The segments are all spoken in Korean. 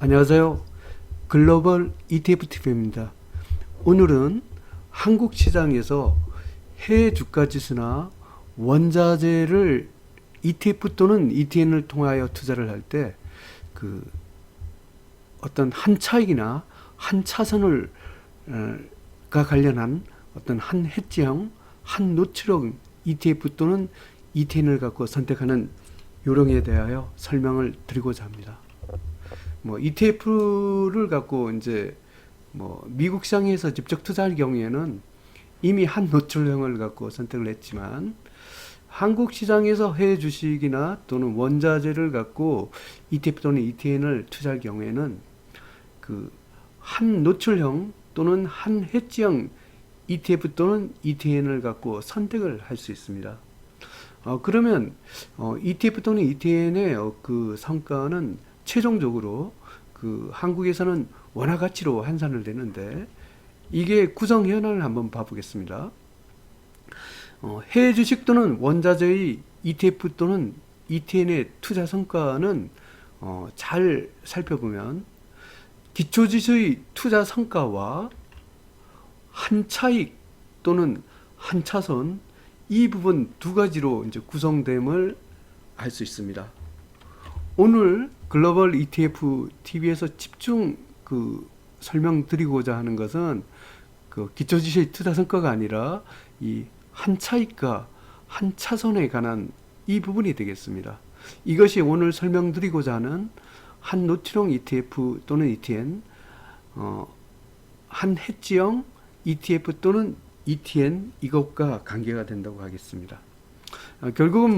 안녕하세요. 글로벌 ETF TV입니다. 오늘은 한국 시장에서 해외 주가 지수나 원자재를 ETF 또는 ETN을 통하여 투자를 할 때 어떤 한 차익이나 한 차선을 가 관련한 어떤 한 해지형, 한 노출형 ETF 또는 ETN을 갖고 선택하는 요령에 대하여 설명을 드리고자 합니다. ETF를 갖고 이제 미국 시장에서 직접 투자할 경우에는 이미 한 노출형을 갖고 선택을 했지만, 한국 시장에서 해외 주식이나 또는 원자재를 갖고 ETF 또는 ETN을 투자할 경우에는 한 노출형 또는 한 해지형 ETF 또는 ETN을 갖고 선택을 할 수 있습니다. 그러면 ETF 또는 ETN의 그 성과는 최종적으로 한국에서는 원화 가치로 환산을 되는데, 이게 구성 현황을 한번 봐보겠습니다. 해외 주식 또는 원자재의 ETF 또는 ETN의 투자 성과는 잘 살펴보면 기초지수의 투자 성과와 한 차익 또는 한 차선, 이 부분 두 가지로 이제 구성됨을 알 수 있습니다. 오늘 글로벌 ETF TV에서 집중 설명드리고자 하는 것은 기초지수의 투자 성과가 아니라 이 한 차익과 한 차선에 관한 이 부분이 되겠습니다. 이것이 오늘 설명드리고자 하는 한 노출형 ETF 또는 ETN, 한 해지형 ETF 또는 ETN, 이것과 관계가 된다고 하겠습니다. 결국은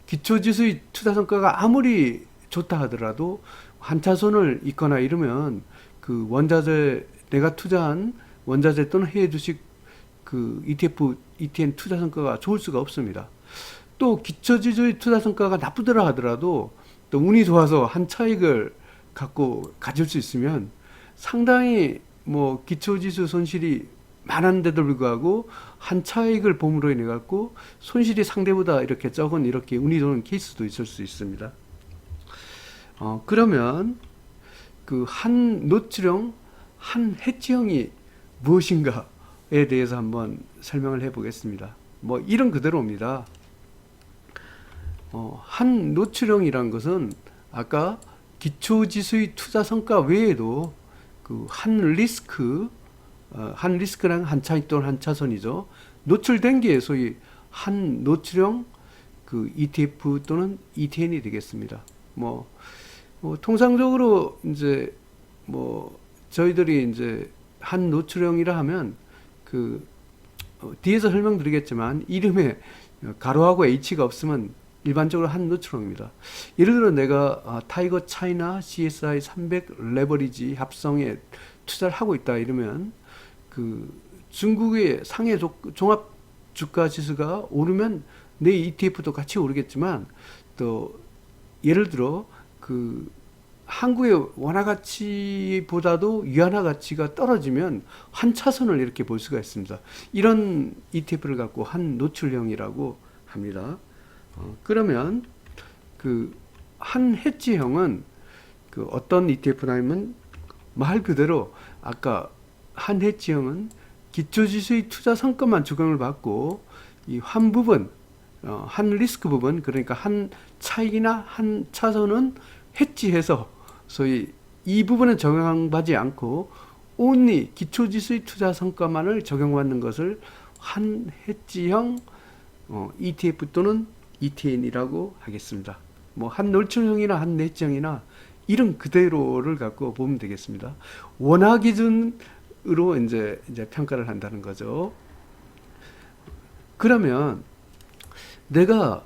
기초지수의 투자 성과가 아무리 좋다 하더라도 한 차선을 있거나 이러면 원자재, 내가 투자한 원자재 또는 해외 주식 ETF, ETN 투자 성과가 좋을 수가 없습니다. 또 기초지수의 투자 성과가 나쁘더라 하더라도 또 운이 좋아서 한 차익을 갖고 가질 수 있으면 상당히 기초지수 손실이 많은데도 불구하고 한 차익을 봄으로 인해 갖고 손실이 상대보다 이렇게 적은, 이렇게 운이 좋은 케이스도 있을 수 있습니다. 그러면 한 노출형, 한 해지형이 무엇인가에 대해서 한번 설명을 해 보겠습니다. 이런 그대로입니다. 한 노출형이란 것은 아까 기초지수의 투자 성과 외에도 한 리스크랑 한 차익 또는 한 차선이죠. 노출된 게 소위 한 노출형 ETF 또는 ETN이 되겠습니다. 통상적으로 이제 저희들이 이제 한 노출형이라 하면 뒤에서 설명드리겠지만 이름에 가로하고 H가 없으면 일반적으로 한 노출형입니다. 예를 들어 내가 타이거 차이나 CSI 300 레버리지 합성에 투자를 하고 있다 이러면 중국의 상해 종합 주가 지수가 오르면 내 ETF도 같이 오르겠지만, 또 예를 들어 한국의 원화 가치보다도 위안화 가치가 떨어지면 한 차선을 이렇게 볼 수가 있습니다. 이런 ETF를 갖고 한 노출형이라고 합니다. 그러면 한 해지형은 어떤 ETF냐면 말 그대로 아까 한 해지형은 기초지수의 투자 성과만 적용을 받고 이 한 부분, 한 리스크 부분, 그러니까 한 차익이나 한 차선은 해지해서 소위 이 부분은 적용받지 않고 only 기초지수의 투자 성과만을 적용받는 것을 한 해지형 ETF 또는 ETN이라고 하겠습니다. 한 노출형이나 한 해지형이나 이런 그대로를 갖고 보면 되겠습니다. 원화 기준으로 이제 평가를 한다는 거죠. 그러면 내가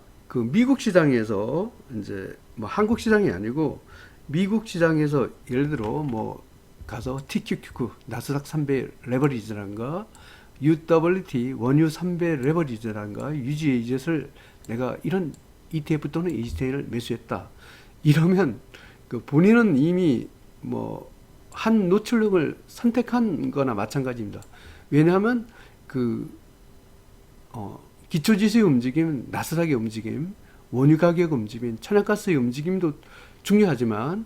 미국 시장에서 이제 한국 시장이 아니고 미국 시장에서 예를 들어 가서 TQQQ 나스닥 300 레버리지란가 UWT 원유 300 레버리지란가 UGAzet을 내가 이런 ETF 또는 ETN을 매수했다 이러면 본인은 이미 한 노출형을 선택한 거나 마찬가지입니다. 왜냐하면 기초지수의 움직임, 나스닥의 움직임, 원유 가격 움직임, 천연가스의 움직임도 중요하지만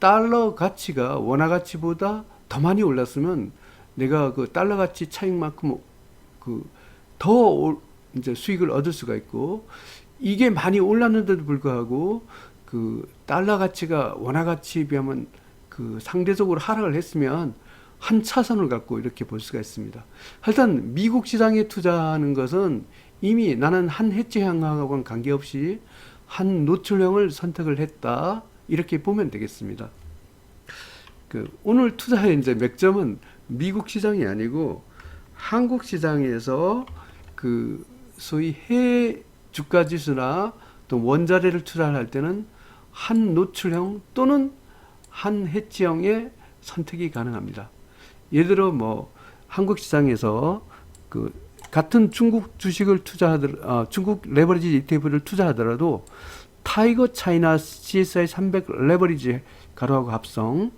달러 가치가 원화 가치보다 더 많이 올랐으면 내가 그 달러 가치 차익만큼 더 이제 수익을 얻을 수가 있고, 이게 많이 올랐는데도 불구하고 그 달러 가치가 원화 가치에 비하면 그 상대적으로 하락을 했으면 한 차선을 갖고 이렇게 볼 수가 있습니다. 일단 미국 시장에 투자하는 것은 이미 나는 한 해지형하고는 관계없이 한 노출형을 선택을 했다, 이렇게 보면 되겠습니다. 오늘 투자의 이제 맥점은 미국 시장이 아니고 한국 시장에서 그 소위 해외 주가 지수나 또 원자재를 투자할 때는 한 노출형 또는 한 해지형의 선택이 가능합니다. 예를 들어 뭐 한국 시장에서 그 같은 중국 주식을 중국 레버리지 ETF를 투자하더라도 타이거 차이나 CSI 300 레버리지 가로하고 합성,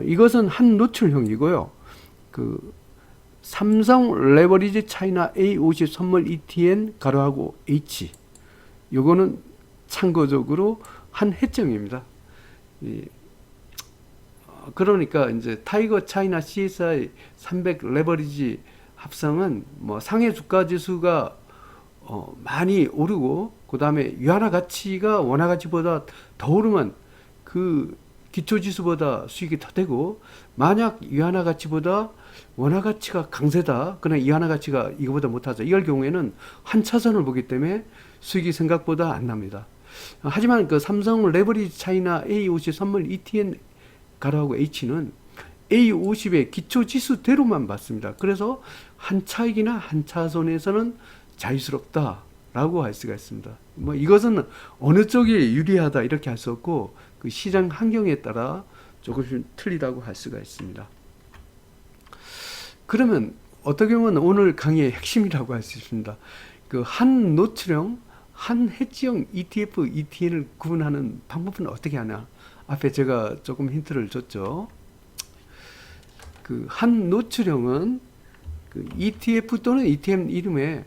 이것은 한 노출형이고요. 그 삼성 레버리지 차이나 A50 선물 ETN 가로하고 H, 요거는 참고적으로 한 해점입니다. 그러니까 이제 타이거 차이나 CSI 300 레버리지 합성은 뭐 상해 주가 지수가 많이 오르고, 그 다음에 위안화 가치가 원화 가치보다 더 오르면 그 기초 지수보다 수익이 더 되고, 만약 위안화 가치보다 원화 가치가 강세다, 그러나 위안화 가치가 이거보다 못하죠, 이럴 경우에는 한 차선을 보기 때문에 수익이 생각보다 안 납니다. 하지만 그 삼성 레버리지 차이나 A50 선물 ETN 가로하고 H는 A50의 기초 지수대로만 봤습니다. 그래서 한 차익이나 한 차선에서는 자유스럽다라고 할 수가 있습니다. 뭐 이것은 어느 쪽이 유리하다 이렇게 할 수 없고, 그 시장 환경에 따라 조금씩 틀리다고 할 수가 있습니다. 그러면 어떻게 보면 오늘 강의의 핵심이라고 할 수 있습니다. 그 한 노출형, 한 해지형 ETF, ETN을 구분하는 방법은 어떻게 하냐. 앞에 제가 조금 힌트를 줬죠. 그 한 노출형은 그 ETF 또는 ETN 이름에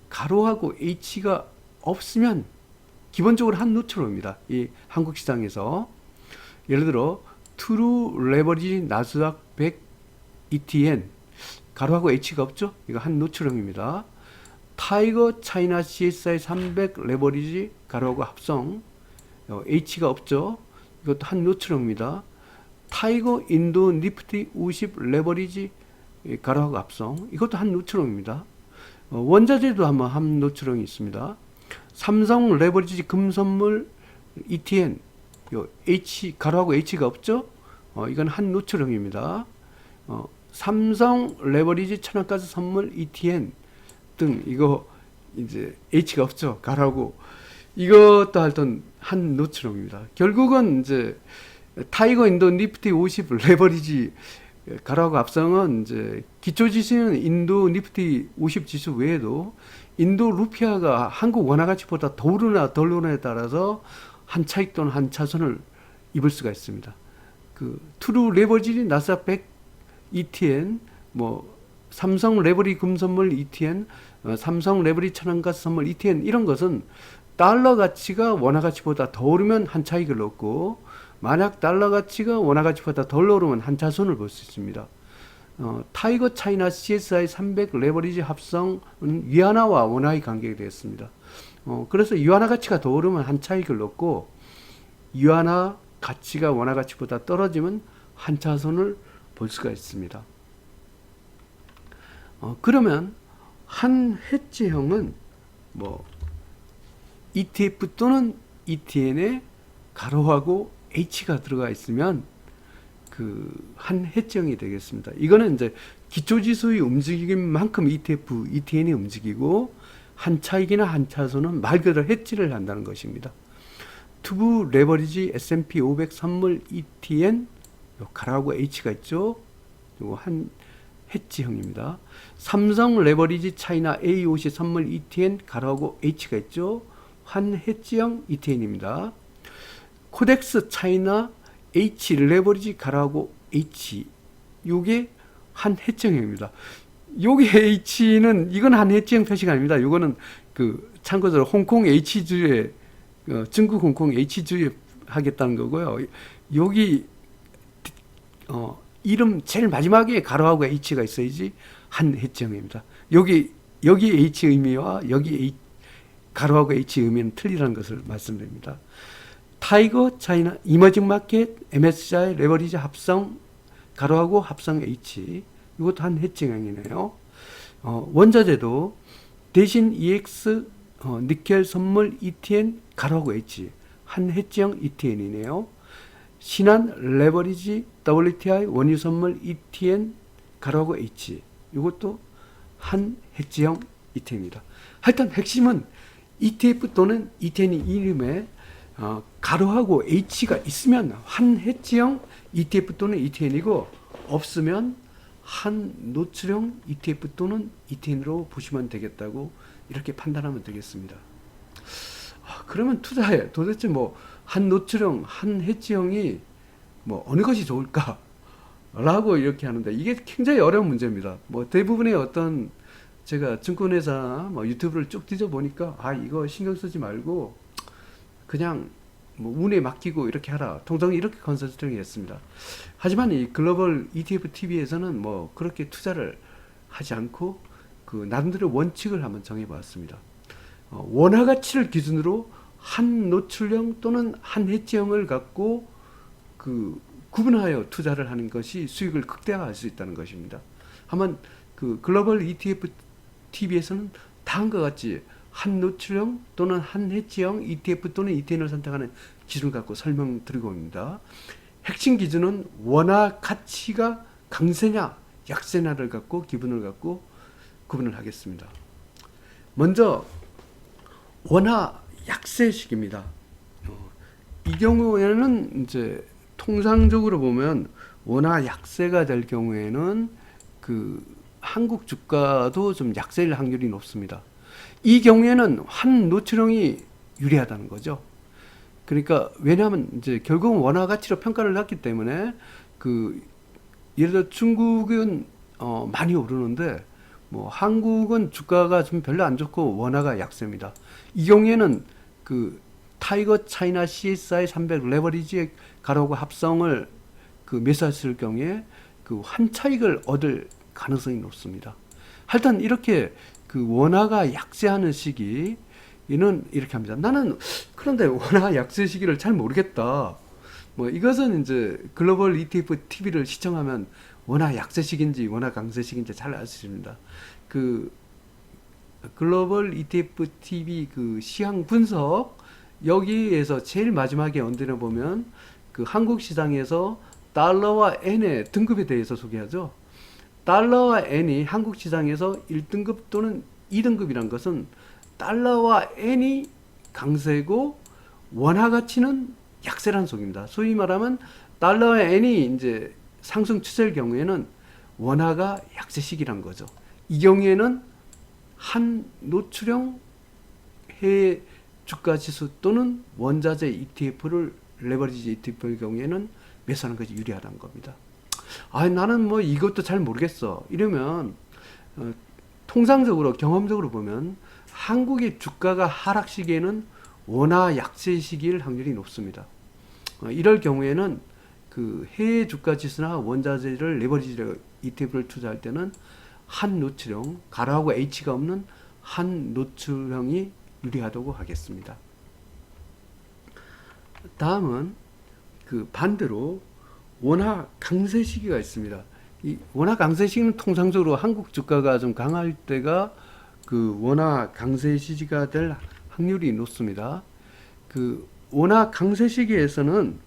가로하고 H가 없으면 기본적으로 한 노출형입니다. 이 한국 시장에서 예를 들어 트루 레버리지 나스닥 100 ETN 가로하고 H가 없죠? 이거 한 노출형입니다. 타이거 차이나 CSI 300 레버리지 가로하고 합성, H가 없죠? 이것도 한 노출형입니다. 타이거 인도 니프티 50 레버리지 가로하고 합성, 이것도 한 노출형입니다. 원자재도 한 노출형이 있습니다. 삼성 레버리지 금선물 ETN, H 가로하고 H가 없죠? 이건 한 노출형입니다. 삼성 레버리지 천연가스 선물 ETN 등, 이거 이제 H가 없죠, 가로하고. 이것도 하여튼 한 노출형입니다. 결국은 이제 타이거 인도 니프티 50 레버리지 가로하고 합성은 이제 기초 지수는 인도 니프티 50 지수 외에도 인도 루피아가 한국 원화 가치보다 더 오르나 덜 오르나에 따라서 한 차익 또는 한 차선을 입을 수가 있습니다. 그 트루 레버리지 나스닥 100 ETN, 뭐 삼성 레버리 금선물 ETN, 삼성 레버리 천연가스 선물 ETN, 이런 것은 달러 가치가 원화 가치보다 더 오르면 한 차익을 얻고, 만약 달러 가치가 원화 가치보다 덜 오르면 한 차손을 볼 수 있습니다. 타이거 차이나 CSI 300 레버리지 합성은 위안화와 원화의 관계가 되었습니다. 그래서 위안화 가치가 더 오르면 한 차익을 얻고, 위안화 가치가 원화 가치보다 떨어지면 한 차손을 볼 수가 있습니다. 그러면 한 해지형은 뭐 ETF 또는 ETN에 가로하고 H가 들어가 있으면 그 한 해지형이 되겠습니다. 이거는 이제 기초지수의 움직임만큼 ETF, ETN이 움직이고, 한 차익이나 한 차손은 말 그대로 해지를 한다는 것입니다. 투부 레버리지 S&P 500 선물 ETN, 가로하고 H가 있죠. 이거 한 해지형입니다. 삼성 레버리지 차이나 A50 선물 ETN 가로하고 H가 있죠. 한 해지형 ETN입니다. 코덱스 차이나 H 레버리지 가로하고 H, 요게 한 해지형입니다. 요게 H는 이건 한 해지형 표시가 아닙니다. 요거는 그 참고적으로 홍콩 H주에 중국 홍콩 H주에 하겠다는 거고요. 여기 이름 제일 마지막에 가로하고 H가 있어야지 한 해지형입니다. 여기 H 의미와 여기 가로하고 H 의미는 틀리다는 것을 말씀드립니다. 타이거 차이나 이머징 마켓 MSCI 레버리지 합성 가로하고 합성 H, 이것도 한 해지형이네요. 원자재도 대신 EX 니켈 선물 ETN 가로하고 H 한 해지형 ETN이네요. 신한 레버리지 WTI 원유 선물 ETN 가로하고 H, 이것도 한 해지형 ETN입니다. 하여튼 핵심은 ETF 또는 ETN 이름에 가로하고 H가 있으면 한 해지형 ETF 또는 ETN이고, 없으면 한 노출형 ETF 또는 ETN으로 보시면 되겠다고 이렇게 판단하면 되겠습니다. 그러면 투자에 도대체 뭐 한 노출형, 한 해지형이 뭐 어느 것이 좋을까? 라고 이렇게 하는데, 이게 굉장히 어려운 문제입니다. 뭐 대부분의 어떤 제가 증권회사 뭐 유튜브를 쭉 뒤져보니까 이거 신경 쓰지 말고 그냥 뭐 운에 맡기고 이렇게 하라, 통상 이렇게 컨설팅을 했습니다. 하지만 이 글로벌 ETF TV에서는 뭐 그렇게 투자를 하지 않고 그 나름대로 원칙을 한번 정해봤습니다. 원화 가치를 기준으로 한 노출형 또는 한 해지형을 갖고 그 구분하여 투자를 하는 것이 수익을 극대화할 수 있다는 것입니다. 한번 그 글로벌 ETF TV에서는 다음과 같이 한 노출형 또는 한 해지형 ETF 또는 ETN을 선택하는 기준을 갖고 설명드리고 있습니다. 핵심 기준은 원화 가치가 강세냐 약세냐를 갖고 기분을 갖고 구분을 하겠습니다. 먼저 원화 약세식입니다. 이 경우에는 이제 통상적으로 보면 원화 약세가 될 경우에는 그 한국 주가도 좀 약세일 확률이 높습니다. 이 경우에는 한 노출형이 유리하다는 거죠. 그러니까 왜냐하면 이제 결국은 원화 가치로 평가를 했기 때문에 그 예를 들어 중국은 많이 오르는데 뭐 한국은 주가가 좀 별로 안 좋고 원화가 약세입니다. 이 경우에는 그 타이거 차이나 CSI 300 레버리지 가로하고 합성을 그 매수했을 경우에 그 한 차익을 얻을 가능성이 높습니다. 하여튼 이렇게 그 원화가 약세하는 시기는 이렇게 합니다. 나는 그런데 원화 약세 시기를 잘 모르겠다. 뭐 이것은 이제 글로벌 ETF TV를 시청하면 원화 약세 시기인지 원화 강세 시기인지 잘 알 수 있습니다. 그 글로벌 ETF TV 그 시황 분석, 여기에서 제일 마지막에 언제나 보면 그 한국 시장에서 달러와 엔의 등급에 대해서 소개하죠. 달러와 엔이 한국 시장에서 1등급 또는 2등급이란 것은 달러와 엔이 강세고 원화 가치는 약세라는 속입니다. 소위 말하면 달러와 엔이 이제 상승 추세일 경우에는 원화가 약세 시기란 거죠. 이 경우에는 한 노출형 해외 주가 지수 또는 원자재 ETF를 레버리지 ETF의 경우에는 매수하는 것이 유리하다는 겁니다. 나는 뭐 이것도 잘 모르겠어. 이러면 통상적으로 경험적으로 보면 한국의 주가가 하락 시기에는 원화 약세 시기일 확률이 높습니다. 이럴 경우에는 그 해외 주가 지수나 원자재를 레버리지 ETF를 투자할 때는 한 노출형, 가로하고 H가 없는 한 노출형이 유리하다고 하겠습니다. 다음은 그 반대로 원화 강세 시기가 있습니다. 이 원화 강세 시기는 통상적으로 한국 주가가 좀 강할 때가 그 원화 강세 시기가 될 확률이 높습니다. 그 원화 강세 시기에서는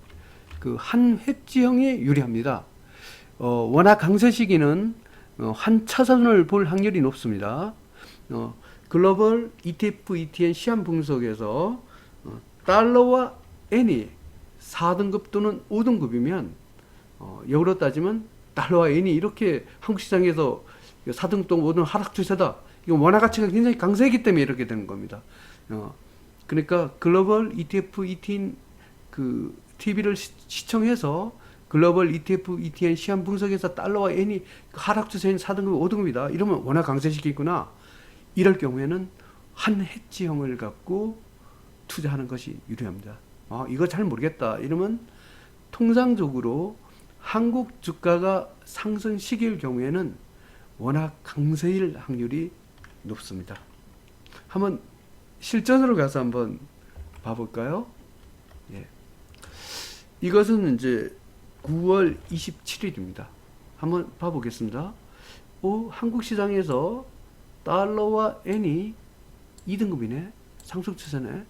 그 한 해지형이 유리합니다. 원화 강세 시기는 한 차선을 볼 확률이 높습니다. 글로벌 ETF, ETN 시한 분석에서 달러와 엔이 4등급 또는 5등급이면 역으로 따지면 달러와 엔이 이렇게 한국 시장에서 4등급 또는 5등급 하락 추세다. 이거 원화 가치가 굉장히 강세이기 때문에 이렇게 되는 겁니다. 그러니까 글로벌 ETF, ETN 그 TV를 시청해서 글로벌 ETF, ETN 시한 분석에서 달러와 엔이 하락 추세인 4등급, 5등급이다. 이러면 원화 강세 시기구나. 이럴 경우에는 한 해지형을 갖고 투자하는 것이 유리합니다. 이거 잘 모르겠다. 이러면 통상적으로 한국 주가가 상승 시기일 경우에는 워낙 강세일 확률이 높습니다. 한번 실전으로 가서 한번 봐볼까요? 예. 이것은 이제 9월 27일입니다. 한번 봐보겠습니다. 한국 시장에서 달러와 엔이 2등급이네. 상승 추세네.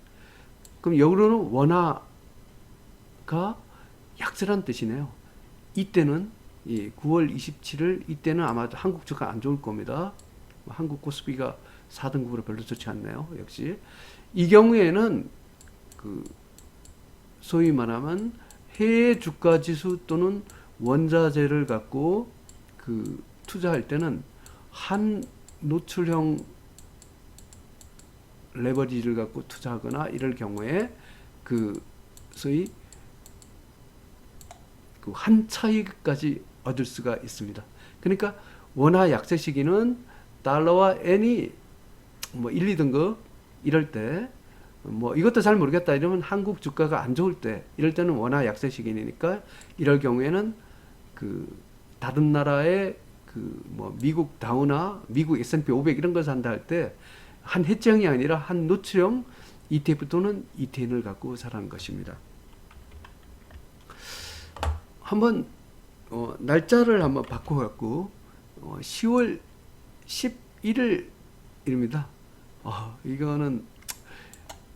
그럼 역으로는 원화가 약세란 뜻이네요. 이때는 9월 27일 이때는 아마도 한국 주가 안 좋을 겁니다. 한국 코스피가 4등급으로 별로 좋지 않네요. 역시 이 경우에는 그 소위 말하면 해외 주가 지수 또는 원자재를 갖고 그 투자할 때는 한 노출형 레버리지를 갖고 투자하거나 이럴 경우에 그 소위 그 한 차익까지 얻을 수가 있습니다. 그러니까 원화 약세 시기는 달러와 엔이 뭐 1, 2등급 이럴 때 뭐 이것도 잘 모르겠다 이러면 한국 주가가 안 좋을 때 이럴 때는 원화 약세 시기니까 이럴 경우에는 그 다른 나라의 그 뭐 미국 다우나 미국 S&P 500 이런 거 산다 할 때 한 해지형이 아니라 한 노출형 ETF 또는 ETN을 갖고 사라는 것입니다. 한번 날짜를 한번 바꿔갖고 10월 11일입니다. 이거는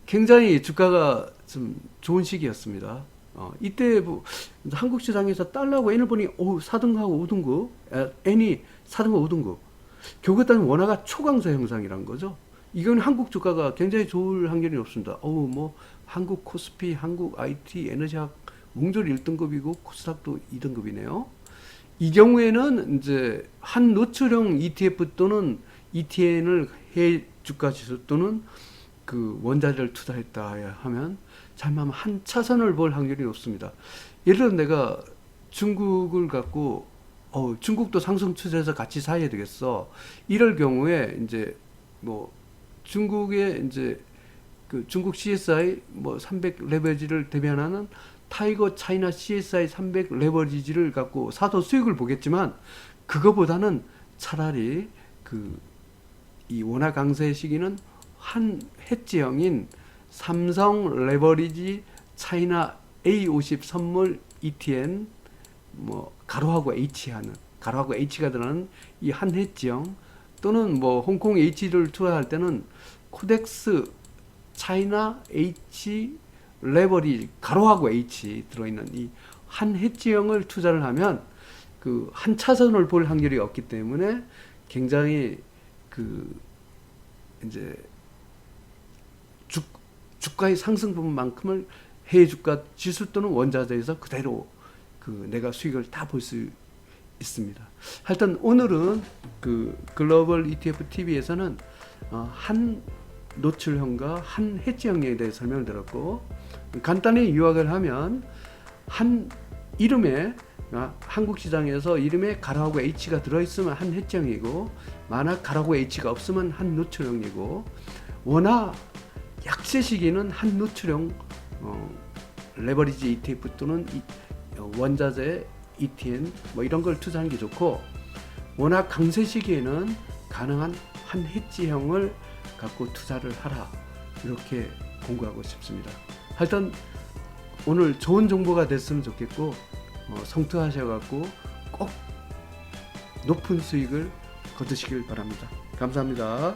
굉장히 주가가 좀 좋은 시기였습니다. 이때 뭐 한국 시장에서 달러하고 엔을 보니 4등하고 5등급, 엔이 4등하고 5등급. 결국 따지면 원화가 초강세 형상이란 거죠. 이건 한국 주가가 굉장히 좋을 확률이 높습니다. 뭐 한국 코스피, 한국 IT, 에너지학 몽졸 1등급이고 코스닥도 2등급이네요. 이 경우에는 이제 한 노출형 ETF 또는 ETN을 해외 주가 지수 또는 그 원자재를 투자했다 하면 잘못하면 한 차선을 볼 확률이 높습니다. 예를 들어 내가 중국을 갖고 중국도 상승 추세에서 같이 사야 되겠어. 이럴 경우에 이제 뭐 중국의 이제 그 중국 CSI 뭐 300 레버리지를 대변하는 타이거 차이나 CSI 300 레버리지를 갖고 사도 수익을 보겠지만 그거보다는 차라리 이 원화 강세 시기는 한 해지형인 삼성 레버리지 차이나 A50 선물 ETN 뭐 가로하고 H하는 가로하고 H가 들어가는 이 한 해지형 또는 뭐 홍콩 H를 투자할 때는 코덱스 차이나 H 레버리지 가로하고 H 들어있는 이 한 해지형을 투자를 하면 그 한 차선을 볼 확률이 없기 때문에 굉장히 그 이제 주가의 상승 부분만큼을 해외 주가 지수 또는 원자재에서 그대로 그 내가 수익을 다 볼 수 있습니다. 하여튼 오늘은 그 글로벌 ETF TV에서는 한 노출형과 한 해지형에 대해 설명을 드렸고 간단히 요약을 하면 한 이름에 한국 시장에서 이름에 가로하고 H가 들어있으면 한 해지형이고 만약 가로하고 H가 없으면 한 노출형이고 원화 약세 시기는 한 노출형 레버리지 ETF 또는 원자재 ETN 뭐 이런 걸 투자하는 게 좋고 원화 강세 시기에는 가능한 한 해지형을 갖고 투자를 하라 이렇게 공부하고 싶습니다. 하여튼 오늘 좋은 정보가 됐으면 좋겠고 성투하셔갖고 꼭 높은 수익을 거두시길 바랍니다. 감사합니다.